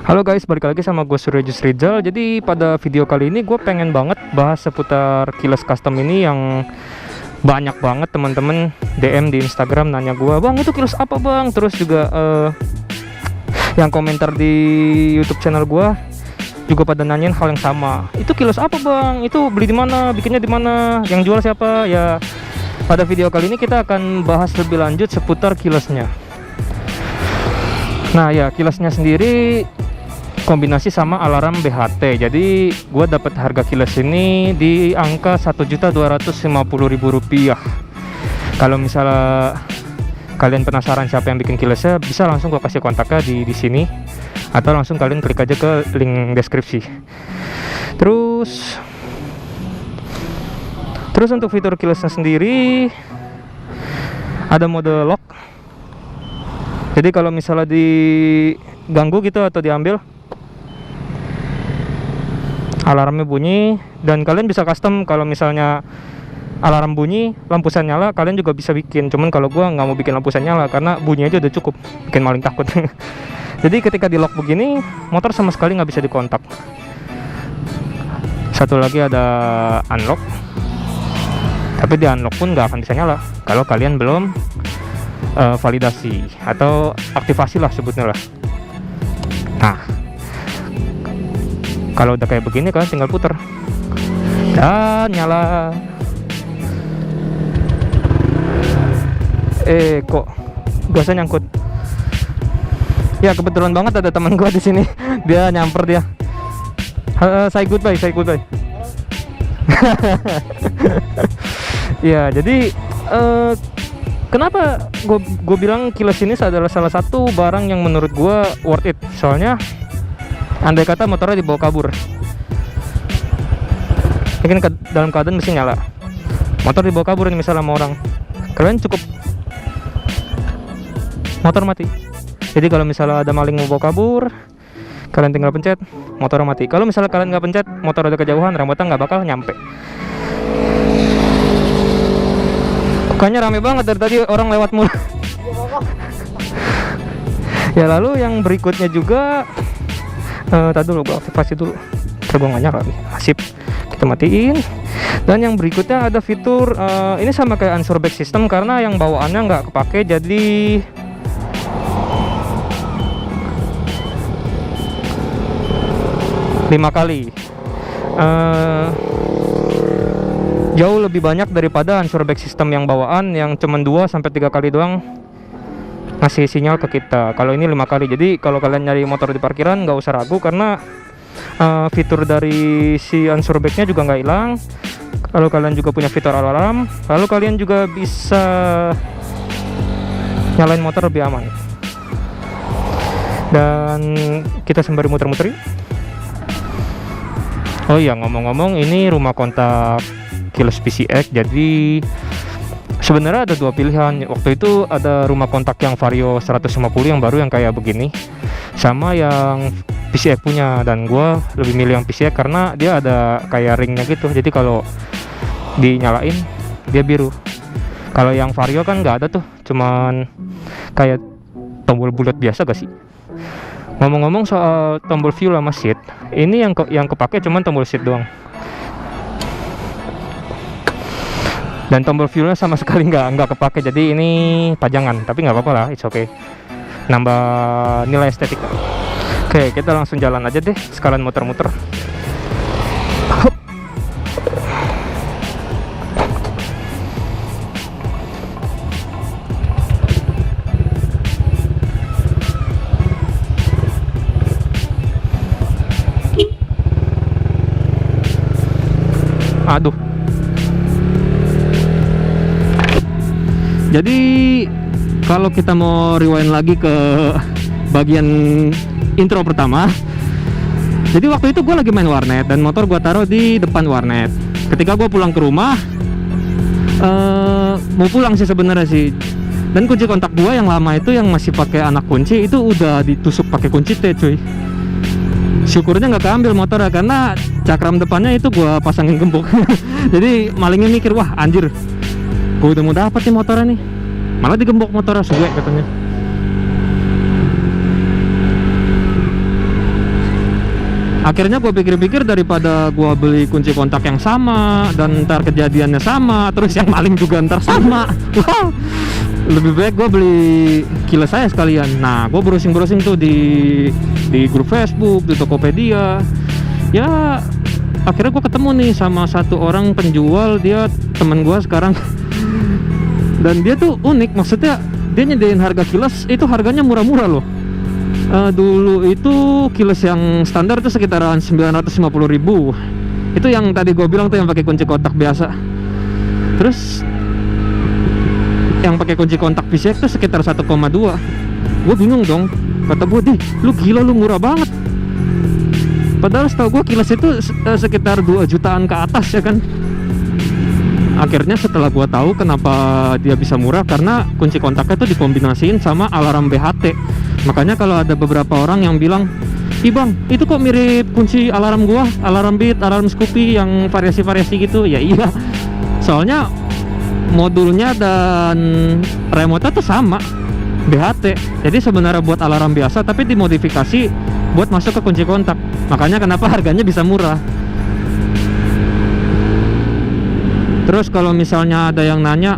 Halo guys, balik lagi sama gue Surajus Rizal. Jadi pada video kali ini gue pengen banget bahas seputar keyless custom ini yang banyak banget teman-teman DM di Instagram nanya gue, bang itu keyless apa bang? Terus juga yang komentar di YouTube channel gue juga pada nanyain hal yang sama. Itu keyless apa bang? Itu beli di mana? Bikinnya di mana? Yang jual siapa? Ya pada video kali ini kita akan bahas lebih lanjut seputar keylessnya. Nah ya, keylessnya sendiri kombinasi sama alarm BHT. Jadi gue dapat harga keyless ini di angka Rp1.250.000. Kalau misalnya kalian penasaran siapa yang bikin keylessnya, bisa langsung gue kasih kontaknya di sini, atau langsung kalian klik aja ke link deskripsi. Terus untuk fitur keylessnya sendiri ada mode lock. Jadi kalau misalnya diganggu gitu atau diambil, alarmnya bunyi, dan kalian bisa custom. Kalau misalnya alarm bunyi, lampu sen nyala, kalian juga bisa bikin. Cuman kalau gua nggak mau bikin lampu sen nyala karena bunyi aja udah cukup bikin maling takut. Jadi ketika di lock begini, motor sama sekali nggak bisa dikontak. Satu lagi ada unlock, tapi di unlock pun nggak akan bisa nyala kalau kalian belum validasi atau aktivasi lah sebutnya lah. Nah, kalau udah kayak begini kalian tinggal puter dan nyala. Kok gasnya nyangkut? Ya kebetulan banget ada teman gua di sini. Dia nyamper dia. Say goodbye. Ya jadi kenapa gue bilang keyless ini adalah salah satu barang yang menurut gue worth it. Soalnya andai kata motornya dibawa kabur, mungkin dalam keadaan mesin nyala, motor dibawa kabur nih misalnya sama orang, kalian cukup motor mati. Jadi kalau misalnya ada maling mau bawa kabur, kalian tinggal pencet, motor mati. Kalau misalnya kalian nggak pencet, motor udah kejauhan, rambutan nggak bakal nyampe. Bukannya rame banget dari tadi orang lewat mulu. Ya lalu yang berikutnya juga, tadi dulu gue aktifasi dulu, terus gue nggak nyala lagi. Asip, kita matiin. Dan yang berikutnya ada fitur ini sama kayak unsure back system, karena yang bawaannya nggak kepake, jadi lima kali. Jauh lebih banyak daripada unsure back system yang bawaan yang cuman 2-3 kali doang ngasih sinyal ke kita. Kalau ini 5 kali. Jadi kalau kalian nyari motor di parkiran nggak usah ragu, karena fitur dari si unsure back-nya juga nggak hilang. Kalau kalian juga punya fitur alarm, lalu kalian juga bisa nyalain motor lebih aman. Dan kita sembari muter-muter. Oh iya, ngomong-ngomong, ini rumah kontak keyless PCX. Jadi sebenarnya ada dua pilihan. Waktu itu ada rumah kontak yang Vario 150 yang baru yang kayak begini, sama yang PCX punya, dan gue lebih milih yang PCX karena dia ada kayak ringnya gitu. Jadi kalau dinyalain dia biru. Kalau yang Vario kan nggak ada tuh, cuman kayak tombol bulat biasa gak sih. Ngomong-ngomong soal tombol fuel sama seat, ini yang kepake cuman tombol seat doang. Dan tombol fuelnya sama sekali nggak kepake, jadi ini pajangan, tapi nggak apa-apa lah, it's okay, nambah nilai estetika. Oke, kita langsung jalan aja deh, sekalian muter-muter. Aduh. Jadi kalau kita mau rewind lagi ke bagian intro pertama, jadi waktu itu gue lagi main warnet dan motor gue taruh di depan warnet. Ketika gue pulang ke rumah, mau pulang sih sebenarnya sih, dan kunci kontak gue yang lama itu yang masih pakai anak kunci itu udah ditusuk pakai kunci T, cuy. Syukurnya nggak keambil motornya, karena cakram depannya itu gue pasangin gembok. Jadi malingnya mikir, wah anjir, gue udah mau dapat nih motornya nih, malah digembok motornya, suwe katanya. Akhirnya gue pikir-pikir, daripada gue beli kunci kontak yang sama dan ntar kejadiannya sama, terus yang maling juga ntar sama, wow, lebih baik gue beli keyless saya sekalian. Nah, gue browsing tuh di grup Facebook, di Tokopedia. Ya, akhirnya gue ketemu nih sama satu orang penjual, dia teman gue sekarang. Dan dia tuh unik, maksudnya dia nyediain harga keyless itu harganya murah-murah loh. Dulu itu keyless yang standar tuh sekitaran 950.000. Itu yang tadi gue bilang tuh yang pakai kunci kontak biasa. Terus yang pakai kunci kontak PCX tuh sekitar 1,2. Gue bingung dong, kata gue, "Di, lu gila, lu murah banget." Padahal setahu gue keyless itu sekitar 2 jutaan ke atas ya kan. Akhirnya setelah gua tahu kenapa dia bisa murah, karena kunci kontaknya tuh dikombinasiin sama alarm BHT. Makanya kalau ada beberapa orang yang bilang, "Ih bang, itu kok mirip kunci alarm gua, alarm Beat, alarm Scoopy yang variasi-variasi gitu." Ya iya, soalnya modulnya dan remote-nya tuh sama, BHT. Jadi sebenarnya buat alarm biasa, tapi dimodifikasi buat masuk ke kunci kontak. Makanya kenapa harganya bisa murah. Terus kalau misalnya ada yang nanya,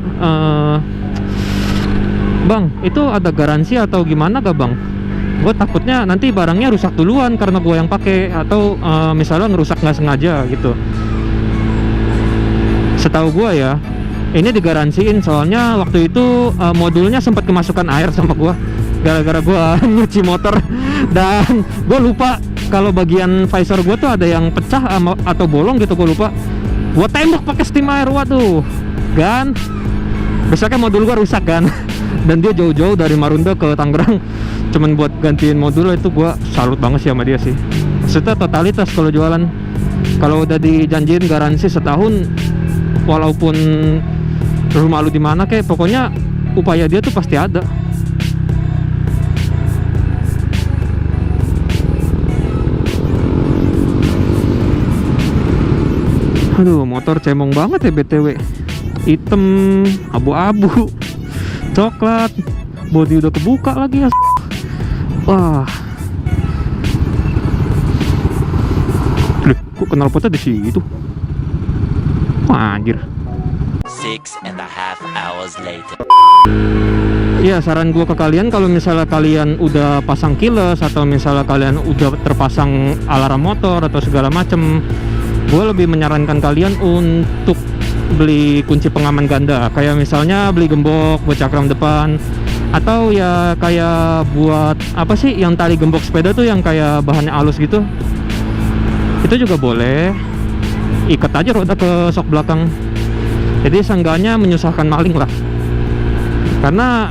"Bang, itu ada garansi atau gimana gak bang?" Gue takutnya nanti barangnya rusak duluan karena gue yang pakai, atau misalnya ngerusak nggak sengaja gitu. Setahu gue ya, ini digaransiin, soalnya waktu itu modulnya sempat kemasukan air sama gue gara-gara gue nyuci motor. Dan gue lupa kalau bagian visor gue tuh ada yang pecah atau bolong gitu, gue lupa. Gua tembak pakai steam air, waduh, kan besoknya modul gua rusak kan. Dan dia jauh-jauh dari Marunda ke Tangerang cuman buat gantiin modul. Itu gua salut banget sih sama dia sih. Maksudnya totalitas kalau jualan. Kalau udah dijanjiin garansi setahun, walaupun rumah lu di mana kayak, pokoknya upaya dia tuh pasti ada. Aduh, motor cemong banget ya BTW. Hitam, abu-abu, coklat, bodi udah kebuka lagi ya. Wah. Loh, kok knalpotnya di situ? Wah, anjir. 6.5 hours later. Ya, saran gua ke kalian, kalau misalnya kalian udah pasang keyless atau misalnya kalian udah terpasang alarm motor atau segala macem, gue lebih menyarankan kalian untuk beli kunci pengaman ganda. Kayak misalnya beli gembok buat cakram depan, atau ya kayak buat apa sih yang tali gembok sepeda tuh yang kayak bahannya halus gitu. Itu juga boleh. Ikat aja roda ke sok belakang. Jadi seenggaknya menyusahkan maling lah. Karena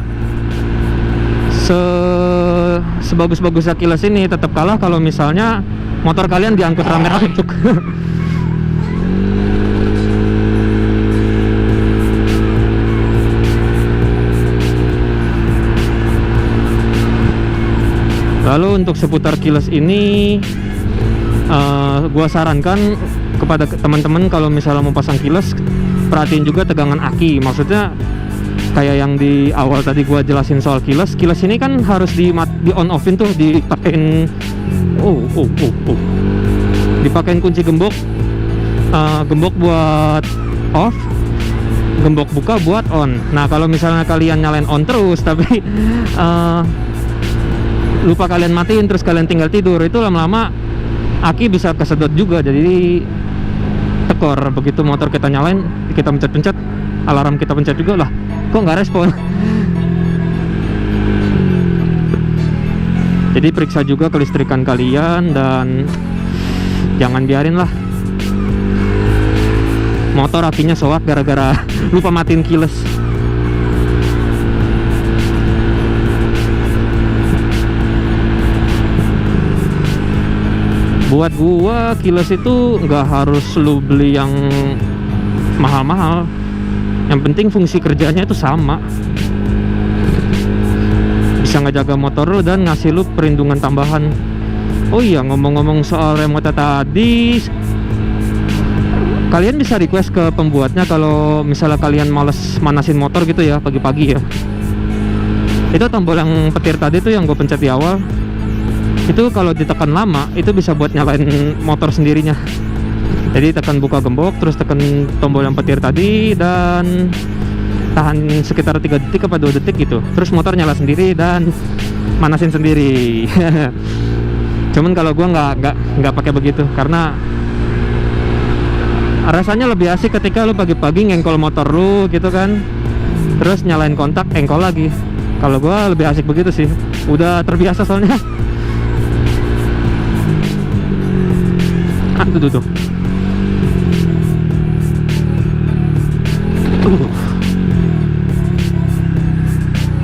sebagus-bagusnya keyless ini tetap kalah kalau misalnya motor kalian diangkut rame-rame. Lalu untuk seputar keyless ini, gua sarankan kepada teman-teman kalau misalnya mau pasang keyless, perhatiin juga tegangan aki. Maksudnya kayak yang di awal tadi gua jelasin soal keyless ini kan harus di on offin tuh, dipakein dipakein kunci gembok, gembok buat off, gembok buka buat on. Nah, kalau misalnya kalian nyalain on terus tapi lupa kalian matiin terus kalian tinggal tidur, itu lama-lama aki bisa kesedot juga, jadi tekor. Begitu motor kita nyalain, kita pencet-pencet, alarm kita pencet juga, lah kok nggak respon. Jadi periksa juga kelistrikan kalian, dan jangan biarin lah motor apinya soak gara-gara lupa matiin keyless. Buat gua keyless itu nggak harus lu beli yang mahal-mahal, yang penting fungsi kerjanya itu sama, bisa ngejaga motor lu dan ngasih lu perlindungan tambahan. Oh iya, ngomong-ngomong soal remote tadi, kalian bisa request ke pembuatnya kalau misalnya kalian males manasin motor gitu ya pagi-pagi ya. Itu tombol yang petir tadi tuh yang gue pencet di awal, itu kalau ditekan lama itu bisa buat nyalain motor sendirinya. Jadi tekan buka gembok, terus tekan tombol yang petir tadi, dan tahan sekitar 3 detik apa 2 detik gitu, terus motor nyala sendiri dan manasin sendiri. Cuman kalau gua nggak pakai begitu, karena rasanya lebih asik ketika lu pagi-pagi ngengkol motor lu gitu kan, terus nyalain kontak, engkol lagi. Kalau gua lebih asik begitu sih, udah terbiasa soalnya. Tuh.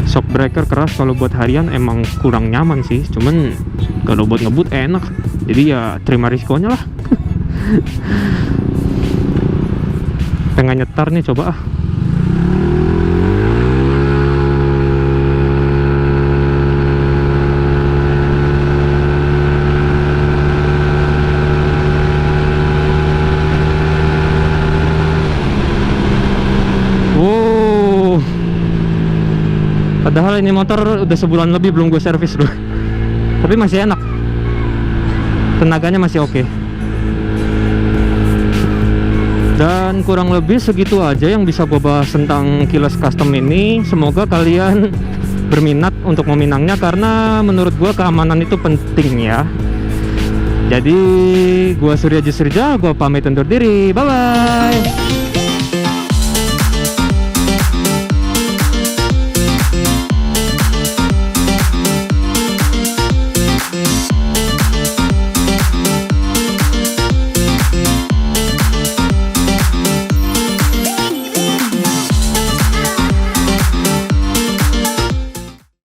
Shock breaker keras kalau buat harian emang kurang nyaman sih, cuman kalau buat ngebut enak. Jadi ya terima risikonya lah. Pengen nyetar nih, coba ah. Padahal ini motor udah sebulan lebih belum gue servis loh. Tapi masih enak, tenaganya masih oke. Dan kurang lebih segitu aja yang bisa gue bahas tentang Kilos Custom ini. Semoga kalian berminat untuk meminangnya, karena menurut gue keamanan itu penting ya. Jadi gue Surya Jusrija, gue pamit undur diri. Bye bye.